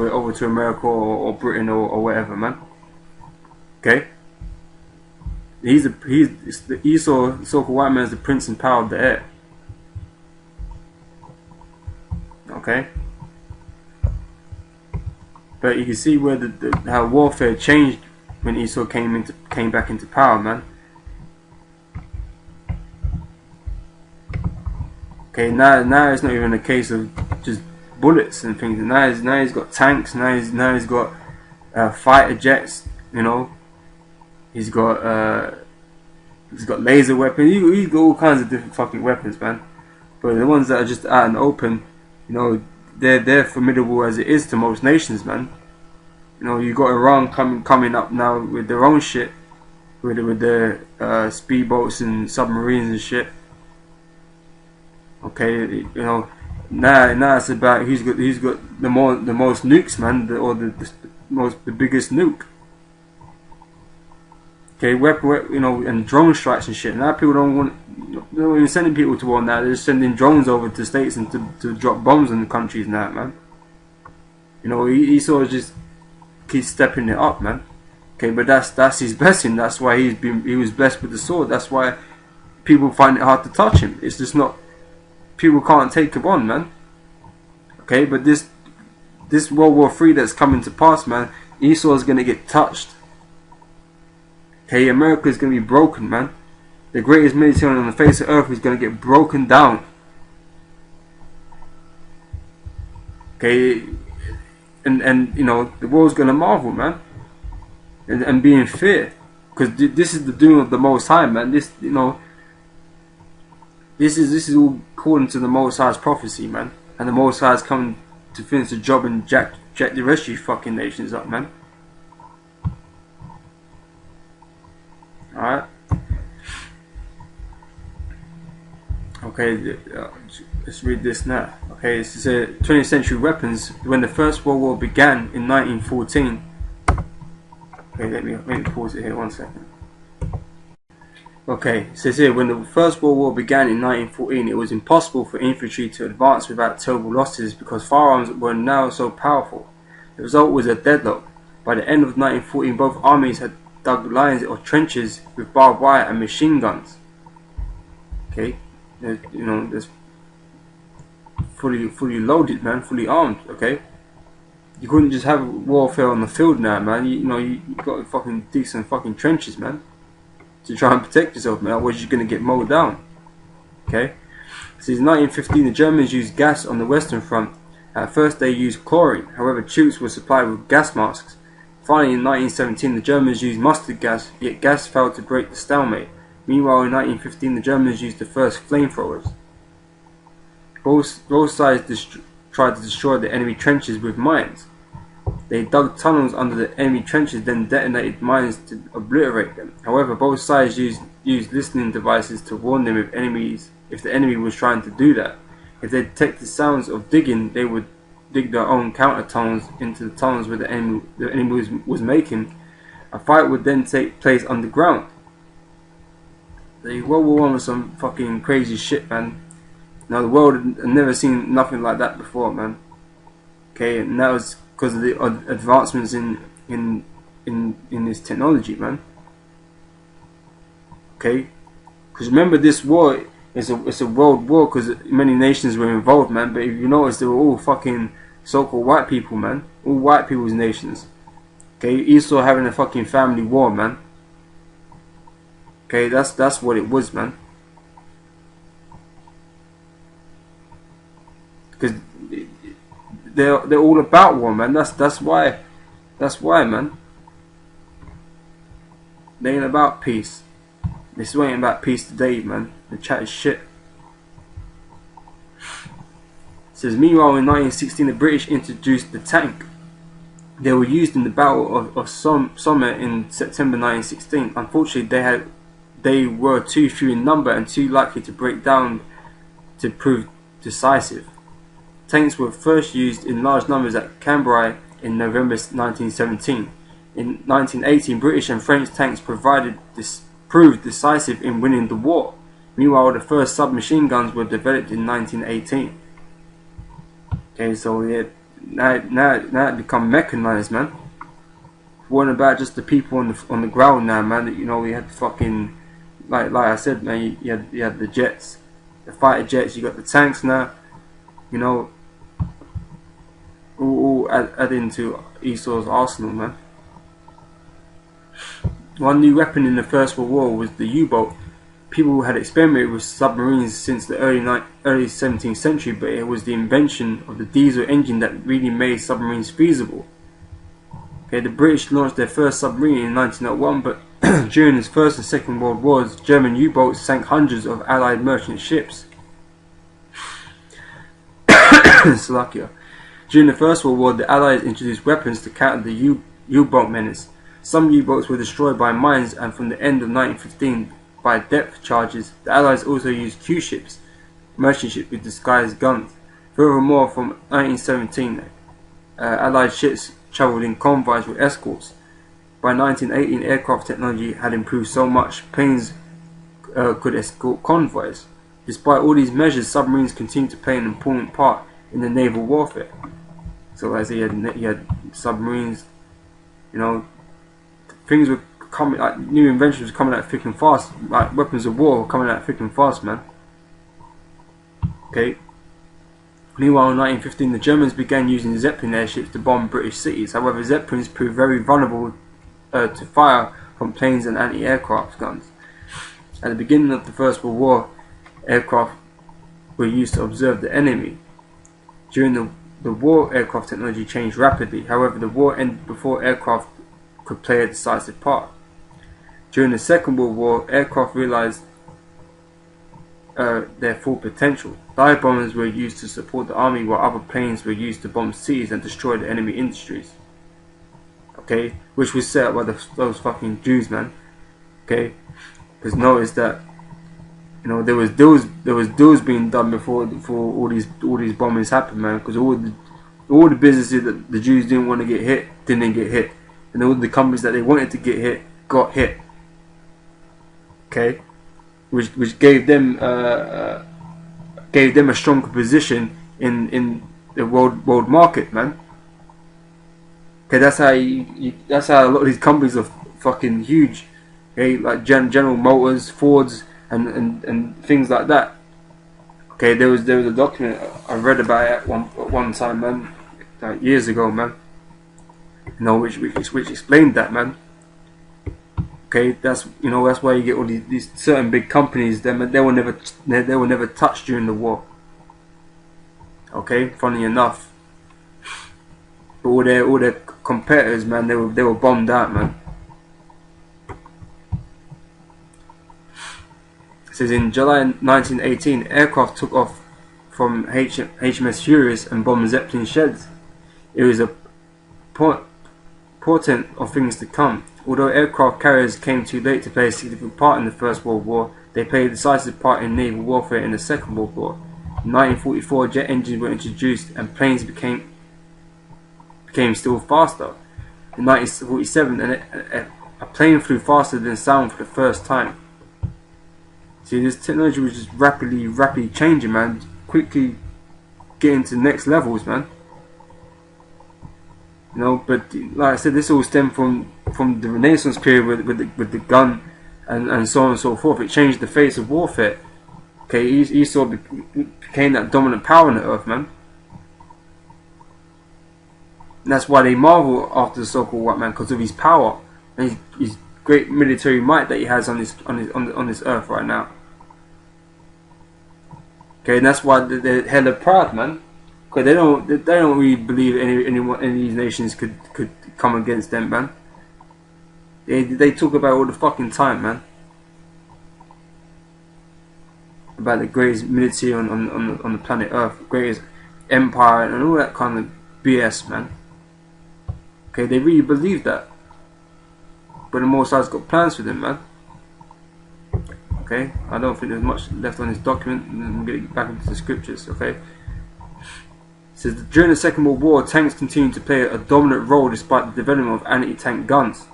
over to America or Britain or whatever, man. Okay. The Esau, so-called white man, is the prince and power of the air. Okay. But you can see where how warfare changed when Esau came back into power, man. Okay, now it's not even a case of just bullets and things. Now he's got tanks. Now he's got fighter jets. You know, he's got laser weapons. He's got all kinds of different fucking weapons, man. But the ones that are just out in the open, you know, they're formidable as it is to most nations, man. You know, you got Iran coming up now with their own shit, with their speedboats and submarines and shit. Okay, you know, now it's about who's got the most nukes, man, the biggest nuke. Okay, weapon, you know, and drone strikes and shit. Now people they're not even sending people to war now. They're just sending drones over to the States and to drop bombs in the countries now, man. You know, he sort of just keeps stepping it up, man. Okay, but that's his blessing. That's why he was blessed with the sword. That's why people find it hard to touch him. It's just not, people can't take him on, man. Okay, but this World War III that's coming to pass, man, Esau is gonna get touched. Okay, America is gonna be broken, man. The greatest military on the face of earth is gonna get broken down. Okay, and you know, the world's gonna marvel, man, and be in fear, because this is the doing of the Most High, man. This, you know, this is all according to the Most High's prophecy, man. And the Most High's coming to finish the job and jack the rest of you fucking nations up, man. Alright. Okay, let's read this now. Okay, this is 20th century weapons. When the First World War began in 1914. Okay, let me pause it here 1 second. Okay, it says here, when the First World War began in 1914, it was impossible for infantry to advance without terrible losses because firearms were now so powerful. The result was a deadlock. By the end of 1914, both armies had dug lines or trenches with barbed wire and machine guns. Okay, you know, there's fully loaded, man, fully armed. Okay, you couldn't just have warfare on the field now, man. You know, you got fucking decent fucking trenches, man, to try and protect yourself, man. Otherwise you're gonna get mowed down. Okay, since 1915, the Germans used gas on the Western Front. At first they used chlorine. However, troops were supplied with gas masks. Finally, in 1917, the Germans used mustard gas, yet gas failed to break the stalemate. Meanwhile, in 1915, the Germans used the first flamethrowers. Both sides tried to destroy the enemy trenches with mines. They dug tunnels under the enemy trenches, then detonated mines to obliterate them. However, both sides used listening devices to warn them if the enemy was trying to do that. If they detected sounds of digging, they would dig their own counter tunnels into the tunnels where the enemy was making. A fight would then take place underground. The World War I was some fucking crazy shit, man. Now the world had never seen nothing like that before, man. Okay, and that was because of the advancements in this technology, man. Okay, because remember, this war it's a world war because many nations were involved, man. But if you notice, they were all fucking so-called white people, man. All white people's nations. Okay, Esau having a fucking family war, man. Okay, that's what it was, man. Because they're all about war, man. That's why, man. They ain't about peace. This ain't about peace today, man. The chat is shit. It says, meanwhile, in 1916, the British introduced the tank. They were used in the Battle of Somme in September 1916. Unfortunately, they were too few in number and too likely to break down to prove decisive. Tanks were first used in large numbers at Cambrai in November 1917. In 1918, British and French tanks proved decisive in winning the war. Meanwhile, the first submachine guns were developed in 1918. Okay, so yeah, now it become mechanized, man. It wasn't about just the people on the ground now, man. You know, we had fucking like I said, man. You had the jets, the fighter jets. You got the tanks now. You know, all adding to Esau's arsenal, man. One new weapon in the First World War was the U-boat. People had experimented with submarines since the early 17th century, but it was the invention of the diesel engine that really made submarines feasible. Okay, the British launched their first submarine in 1901, but during the First and Second World Wars, German U-boats sank hundreds of Allied merchant ships. Slovakia. During the First World War, the Allies introduced weapons to counter the U-boat menace. Some U-boats were destroyed by mines, and from the end of 1915 by depth charges. The Allies also used Q-ships, merchant ships with disguised guns. Furthermore, from 1917, Allied ships travelled in convoys with escorts. By 1918, aircraft technology had improved so much, planes could escort convoys. Despite all these measures, submarines continued to play an important part in the naval warfare. So as you had submarines, you know, things were coming, like new inventions were coming out thick and fast, like weapons of war were coming out thick and fast, man. Okay. Meanwhile, in 1915, the Germans began using Zeppelin airships to bomb British cities. However, Zeppelins proved very vulnerable to fire from planes and anti-aircraft guns. At the beginning of the First World War, aircraft were used to observe the enemy. During the war, aircraft technology changed rapidly. However, the war ended before aircraft could play a decisive part. During the Second World War, aircraft realized their full potential. Dive bombers were used to support the army, while other planes were used to bomb cities and destroy the enemy industries. Okay, which was set up by those fucking Jews, man. Okay, because notice that, you know, there was deals being done before all these bombings happened, man. Because all the businesses that the Jews didn't want to get hit didn't get hit, and all the companies that they wanted to get hit got hit. Okay, which gave them a stronger position in the world market, man. Okay, that's how a lot of these companies are fucking huge. Okay, like General Motors, Fords, and things like that. Okay, there was a document I read about it at one time, man, like years ago, man. You know, which explained that, man. Okay, that's why you get all these certain big companies. They were never touched during the war. Okay, funny enough, but all their competitors, man, they were bombed out, man. It says in July 1918, aircraft took off from HMS Furious and bombed Zeppelin sheds. It was a portent of things to come. Although aircraft carriers came too late to play a significant part in the First World War, they played a decisive part in naval warfare in the Second World War. In 1944, jet engines were introduced and planes became still faster. In 1947, a plane flew faster than sound for the first time. See, this technology was just rapidly changing, man. Quickly getting to next levels, man. You know, but like I said, this all stemmed from the Renaissance period with the gun and so on and so forth. It changed the face of warfare. Okay, Esau became that dominant power on the earth, man. And that's why they marvel after the so-called white man, because of his power and his great military might that he has on this earth right now. Okay, and that's why they're hella proud, man. Because they don't really believe any of these nations could come against them, man. They talk about it all the fucking time, man. About the greatest military on the planet Earth, greatest empire, and all that kind of BS, man. Okay, they really believe that. But the Most High's got plans for them, man. Okay, I don't think there's much left on this document. I'm going to get back into the scriptures, okay. It says that during the Second World War, tanks continued to play a dominant role despite the development of anti-tank guns.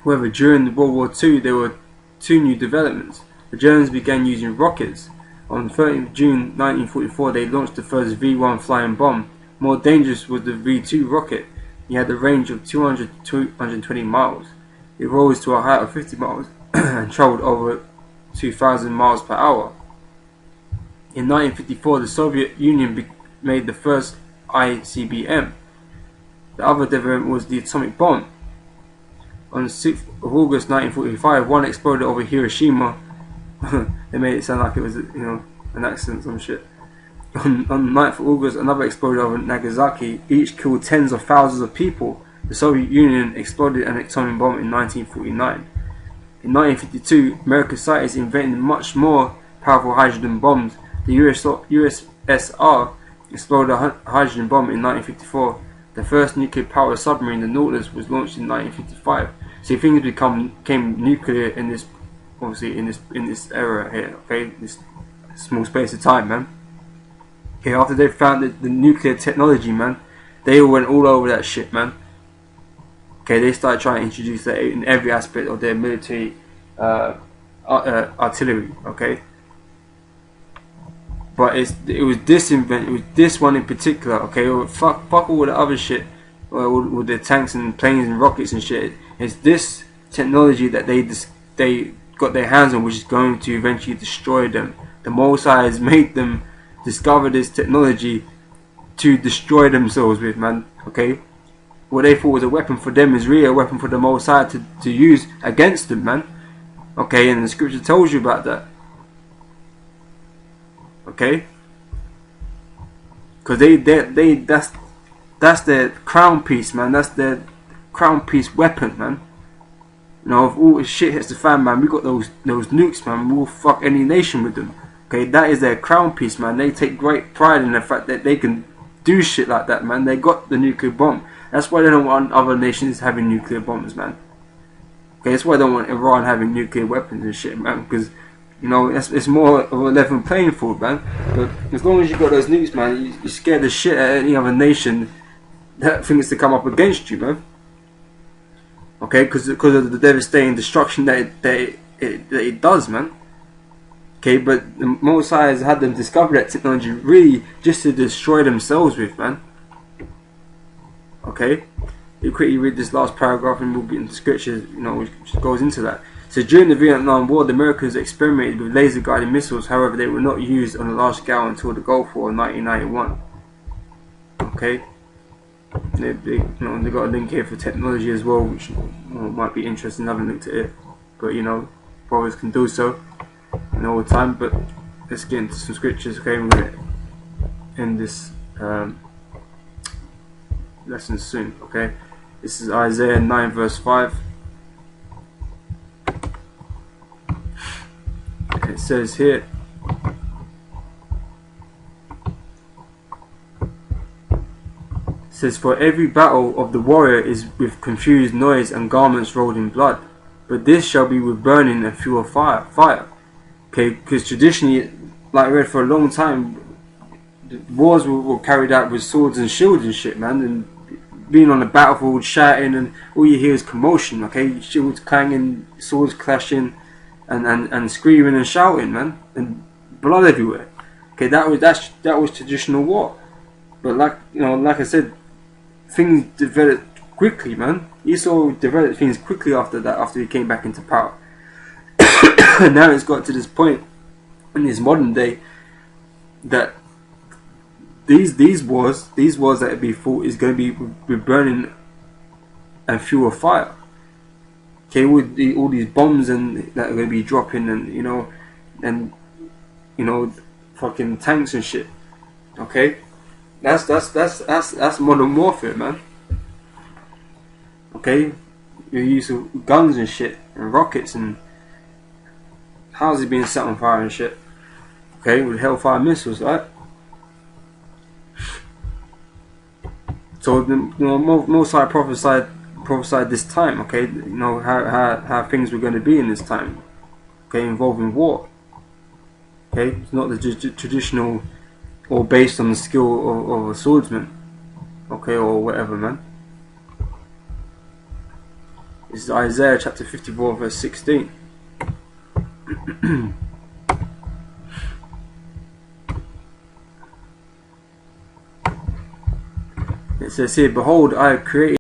However, during World War II, there were two new developments. The Germans began using rockets. On 13th June 1944, they launched the first V-1 flying bomb, More dangerous was the V2 rocket. It had a range of 200 to 220 miles. It rose to a height of 50 miles and traveled over 2,000 miles per hour. In 1954, the Soviet Union made the first ICBM. The other development was the atomic bomb. On 6th of August 1945, one exploded over Hiroshima. They made it sound like it was, an accident, some shit. On 9th of August, another exploded over Nagasaki. Each killed tens of thousands of people. The Soviet Union exploded an atomic bomb in 1949. In 1952, American scientists invented much more powerful hydrogen bombs. The USSR exploded a hydrogen bomb in 1954. The first nuclear-powered submarine, the Nautilus, was launched in 1955. So things became nuclear in this, obviously in this era here. Okay, this small space of time, man. Okay, after they found the nuclear technology, man, they all went all over that shit, man. Okay, they started trying to introduce that in every aspect of their military artillery. Okay, but it was this one in particular. Okay, fuck all the other shit with the tanks and planes and rockets and shit. It's this technology that they got their hands on, which is going to eventually destroy them. The Mossad has made them discover this technology to destroy themselves with, man. Okay, what they thought was a weapon for them is really a weapon for the Mossad to use against them, man. Okay, and the scripture tells you about that. Okay, because that's their crown piece, man. That's their crown piece weapon, man. You know, if all this shit hits the fan, man, we got those nukes, man. We'll fuck any nation with them. Okay, that is their crown piece, man. They take great pride in the fact that they can do shit like that, man. They got the nuclear bomb. That's why they don't want other nations having nuclear bombs, man. Okay, that's why they don't want Iran having nuclear weapons and shit, man. Because, it's more of a level playing field, man. But as long as you got those nukes, man, you scare the shit out of any other nation that thinks to come up against you, man. Okay, because of the devastating destruction that it does, man. Okay, but the Mossad has had them discover that technology really just to destroy themselves with, man. Okay, you quickly read this last paragraph and we'll get into scriptures, which goes into that. So during the Vietnam War, the Americans experimented with laser guided missiles. However, they were not used on a large scale until the Gulf War in 1991. Okay, they got a link here for technology as well, which might be interesting having looked at it. But brothers can do so all the time. But let's get into some scriptures. Okay, we're going to end this lesson soon. Okay, this is Isaiah 9 verse 5. It says here, for every battle of the warrior is with confused noise and garments rolled in blood, but this shall be with burning and fuel of fire. Okay, because traditionally, like I read for a long time, the wars were carried out with swords and shields and shit, man, and being on the battlefield shouting, and all you hear is commotion. Okay, shields clanging, swords clashing, and screaming and shouting, man, and blood everywhere. Okay, that was traditional war. But like I said, things developed quickly, man. Esau developed things quickly after that, after he came back into power. Now it's got to this point in this modern day that these wars that be fought is going to be with burning and fuel of fire. Okay, with all these bombs and that are going to be dropping, and fucking tanks and shit. Okay, that's modern warfare, man. Okay, your use of guns and shit and rockets and houses being set on fire and shit. Okay, with hellfire missiles, right? So the Mossad prophesied this time. Okay, how things were going to be in this time. Okay, involving war. Okay, it's not the traditional or based on the skill of a swordsman. Okay, or whatever, man. This is Isaiah chapter 54 verse 16. It says here, "Behold, I have created